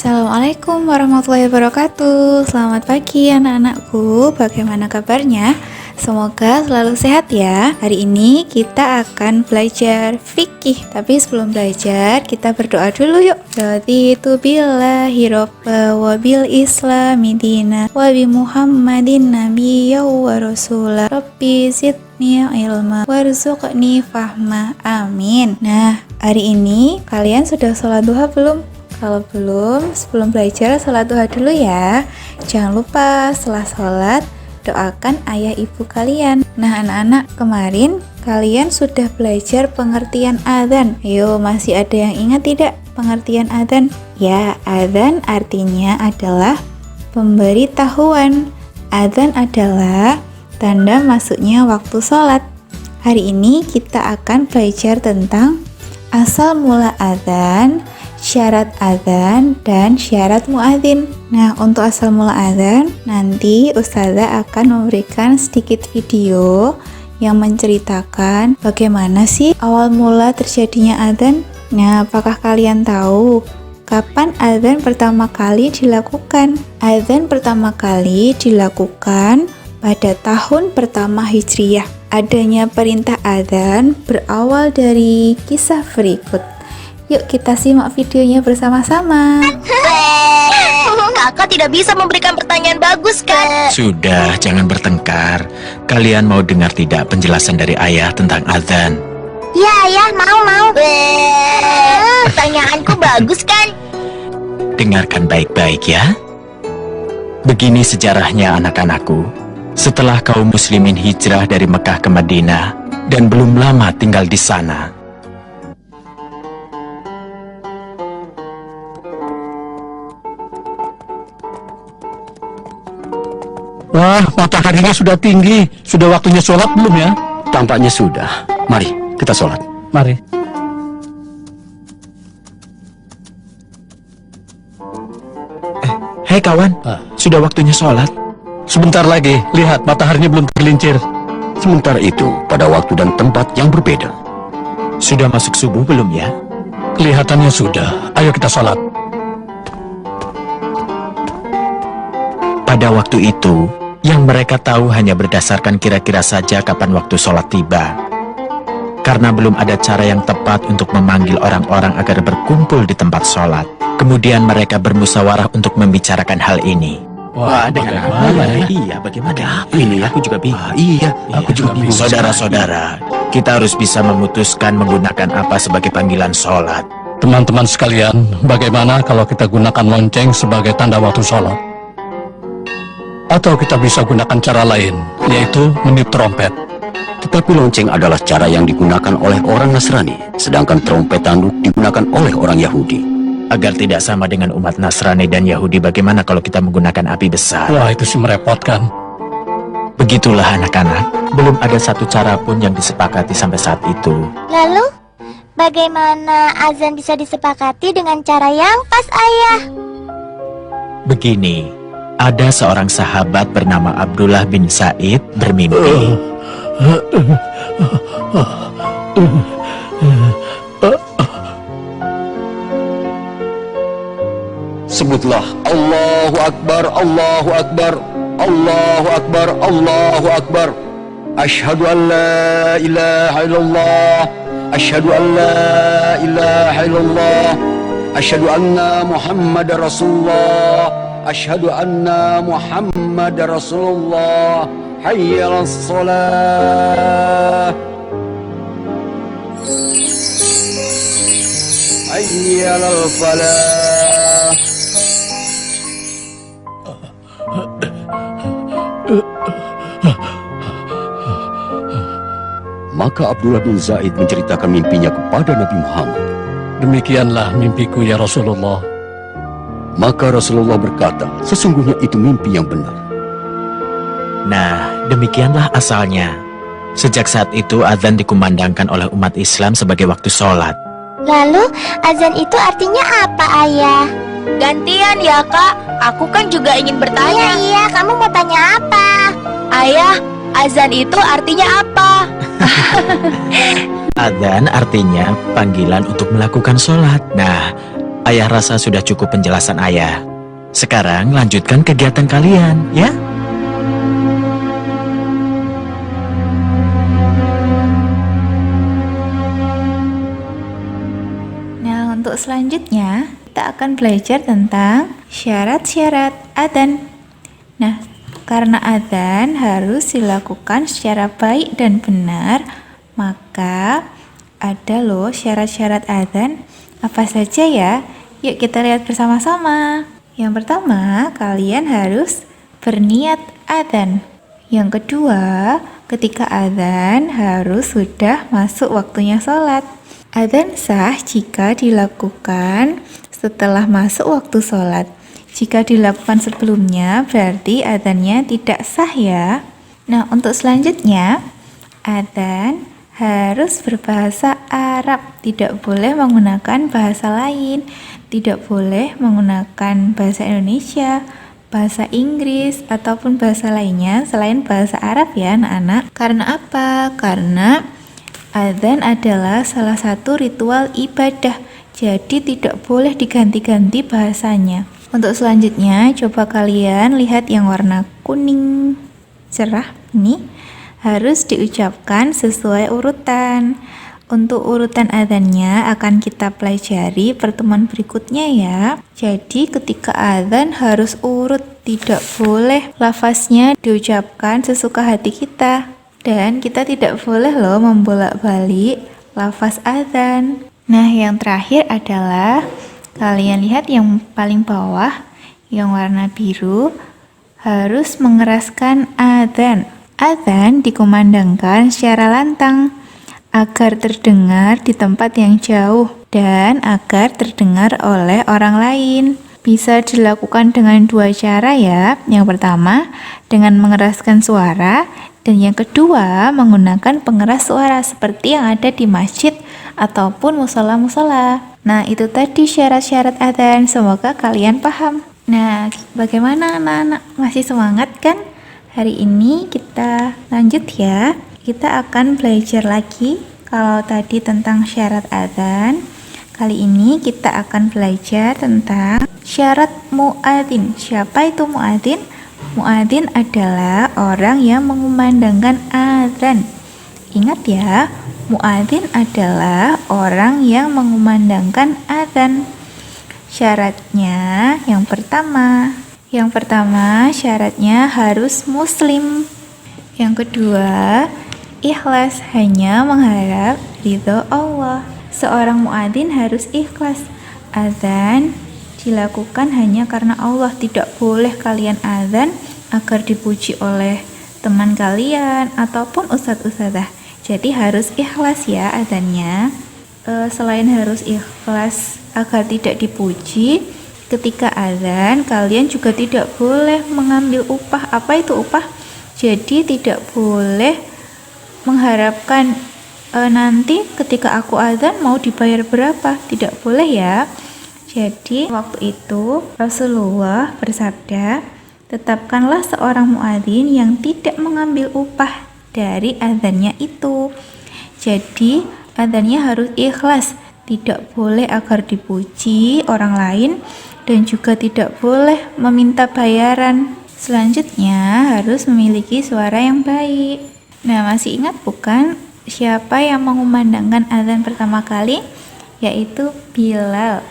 Assalamualaikum warahmatullahi wabarakatuh. Selamat pagi anak-anakku, bagaimana kabarnya? Semoga selalu sehat ya. Hari ini kita akan belajar fikih. Tapi sebelum belajar, kita berdoa dulu yuk. Raditu billahi robba wa bil islami dina wa bi muhammadin nabiyya wa rasulah. Rabbi zidni ilma warzuqni fahma. Amin. Nah, hari ini kalian sudah sholat duha belum? Kalau belum, sebelum belajar sholat duha dulu ya. Jangan lupa setelah sholat doakan ayah ibu kalian. Nah anak-anak, kemarin kalian sudah belajar pengertian adzan. Ayo, masih ada yang ingat tidak pengertian adzan? Ya, adzan artinya adalah pemberitahuan. Adzan adalah tanda masuknya waktu sholat. Hari ini kita akan belajar tentang asal mula adzan, syarat adzan, dan syarat muadzin. Nah, untuk asal mula adzan, nanti Ustazah akan memberikan sedikit video yang menceritakan bagaimana sih awal mula terjadinya adzan. Nah, apakah kalian tahu kapan adzan pertama kali dilakukan? Adzan pertama kali dilakukan pada tahun pertama Hijriyah. Adanya perintah adzan berawal dari kisah berikut. Yuk kita simak videonya bersama-sama. Kakak tidak bisa memberikan pertanyaan bagus kan? Sudah, jangan bertengkar. Kalian mau dengar tidak penjelasan dari ayah tentang azan? Ya ayah, mau. Pertanyaanku bagus kan? Dengarkan baik-baik ya. Begini sejarahnya anak-anakku. Setelah kaum muslimin hijrah dari Mekah ke Madinah dan belum lama tinggal di sana, wah, mataharinya sudah tinggi. Sudah waktunya sholat belum ya? Tampaknya sudah. Mari, kita sholat. Mari. Hei kawan, sudah waktunya sholat. Sebentar lagi, lihat mataharinya belum tergelincir. Sementara itu, pada waktu dan tempat yang berbeda. Sudah masuk subuh belum ya? Kelihatannya sudah. Ayo kita sholat. Pada waktu itu, yang mereka tahu hanya berdasarkan kira-kira saja kapan waktu sholat tiba. Karena belum ada cara yang tepat untuk memanggil orang-orang agar berkumpul di tempat sholat. Kemudian mereka bermusyawarah untuk membicarakan hal ini. Wah, bagaimana? Iya, bagaimana? Ini aku juga bingung. Iya, aku juga bingung. Saudara-saudara, kita harus bisa memutuskan menggunakan apa sebagai panggilan sholat. Teman-teman sekalian, bagaimana kalau kita gunakan lonceng sebagai tanda waktu sholat? Atau kita bisa gunakan cara lain, yaitu meniup trompet. Tetapi lonceng adalah cara yang digunakan oleh orang Nasrani, sedangkan trompet tanduk digunakan oleh orang Yahudi. Agar tidak sama dengan umat Nasrani dan Yahudi, bagaimana kalau kita menggunakan api besar? Wah, itu sih merepotkan. Begitulah anak-anak, belum ada satu cara pun yang disepakati sampai saat itu. Lalu, bagaimana azan bisa disepakati dengan cara yang pas ayah? Begini, ada seorang sahabat bernama Abdullah bin Said bermimpi. Sebutlah Allahu Akbar, Allahu Akbar, Allahu Akbar, Allahu Akbar. Asyhadu an la ilaha illallah, asyhadu an la ilaha illallah, asyhadu anna Muhammadar Rasulullah, asyhadu anna Muhammadar Rasulullah. Hayya 'alas shalah, hayya 'alal falah. Maka Abdullah bin Zaid menceritakan mimpinya kepada Nabi Muhammad. Demikianlah mimpiku ya Rasulullah. Maka Rasulullah berkata, sesungguhnya itu mimpi yang benar. Nah, demikianlah asalnya. Sejak saat itu azan dikumandangkan oleh umat Islam sebagai waktu sholat. Lalu, azan itu artinya apa ayah? Gantian ya kak, aku kan juga ingin bertanya. Iya, kamu mau tanya apa? Ayah, azan itu artinya apa? Adzan artinya panggilan untuk melakukan sholat. Nah, Ayah rasa sudah cukup penjelasan ayah. Sekarang lanjutkan kegiatan kalian, ya? Nah, untuk selanjutnya kita akan belajar tentang syarat-syarat adzan. Nah, karena adzan harus dilakukan secara baik dan benar, maka ada loh syarat-syarat adzan. Apa saja ya? Yuk kita lihat bersama-sama. Yang pertama, kalian harus berniat adzan. Yang kedua, ketika adzan harus sudah masuk waktunya sholat. Adzan sah jika dilakukan setelah masuk waktu sholat. Jika dilakukan sebelumnya, berarti adzannya tidak sah ya. Nah, untuk selanjutnya, adzan harus berbahasa Arab. Tidak boleh menggunakan bahasa lain. Tidak boleh menggunakan bahasa Indonesia, bahasa Inggris, ataupun bahasa lainnya selain bahasa Arab ya anak-anak. Karena apa? Karena adzan adalah salah satu ritual ibadah, jadi tidak boleh diganti-ganti bahasanya. Untuk selanjutnya, coba kalian lihat yang warna kuning cerah ini harus diucapkan sesuai urutan. Untuk urutan adzannya akan kita pelajari pertemuan berikutnya ya. Jadi ketika adzan harus urut, tidak boleh lafaznya diucapkan sesuka hati kita. Dan kita tidak boleh loh membolak-balik lafaz adzan. Nah, yang terakhir adalah kalian lihat yang paling bawah, yang warna biru, harus mengeraskan adzan. Adzan dikumandangkan secara lantang agar terdengar di tempat yang jauh dan agar terdengar oleh orang lain. Bisa dilakukan dengan dua cara ya. Yang pertama, dengan mengeraskan suara, dan yang kedua, menggunakan pengeras suara seperti yang ada di masjid ataupun musola-musola. Nah, itu tadi syarat-syarat adzan. Semoga kalian paham. Nah, bagaimana anak-anak? Masih semangat kan? Hari ini kita lanjut ya. Kita akan belajar lagi. Kalau tadi tentang syarat adzan, kali ini kita akan belajar tentang syarat muadzin. Siapa itu muadzin? Muadzin adalah orang yang mengumandangkan adzan. Ingat ya, muadzin adalah orang yang mengumandangkan adzan. Syaratnya yang pertama syaratnya harus muslim. Yang kedua, ikhlas, hanya mengharap ridho Allah. Seorang muadzin harus ikhlas. Adzan dilakukan hanya karena Allah. Tidak boleh kalian adzan agar dipuji oleh teman kalian ataupun ustadz-ustadzah. Jadi harus ikhlas ya adzannya. Selain harus ikhlas agar tidak dipuji, ketika adzan kalian juga tidak boleh mengambil upah. Apa itu upah? Jadi tidak boleh mengharapkan nanti ketika aku adzan mau dibayar berapa. Tidak boleh ya. Jadi waktu itu Rasulullah bersabda, tetapkanlah seorang muadzin yang tidak mengambil upah dari adzannya itu. Jadi adzannya harus ikhlas, tidak boleh agar dipuji orang lain dan juga tidak boleh meminta bayaran. Selanjutnya harus memiliki suara yang baik. Nah, masih ingat bukan siapa yang mengumandangkan adzan pertama kali? Yaitu Bilal.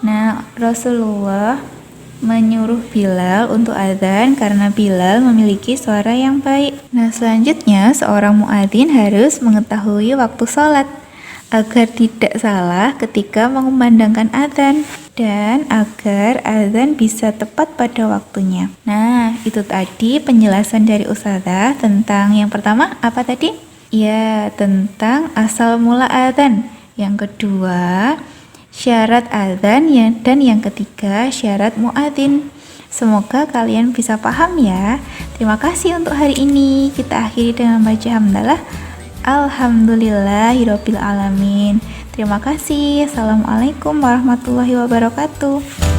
Nah, Rasulullah menyuruh Bilal untuk adzan karena Bilal memiliki suara yang baik. Nah, selanjutnya seorang muadzin harus mengetahui waktu sholat agar tidak salah ketika mengumandangkan adzan dan agar adzan bisa tepat pada waktunya. Nah, itu tadi penjelasan dari Ustazah tentang yang pertama apa tadi? Ya, tentang asal mula adzan. Yang kedua, syarat adzan dan yang ketiga syarat muadzin. Semoga kalian bisa paham ya. Terima kasih untuk hari ini. Kita akhiri dengan baca hamdalah. Alhamdulillahirabbil alamin. Terima kasih. Assalamualaikum warahmatullahi wabarakatuh.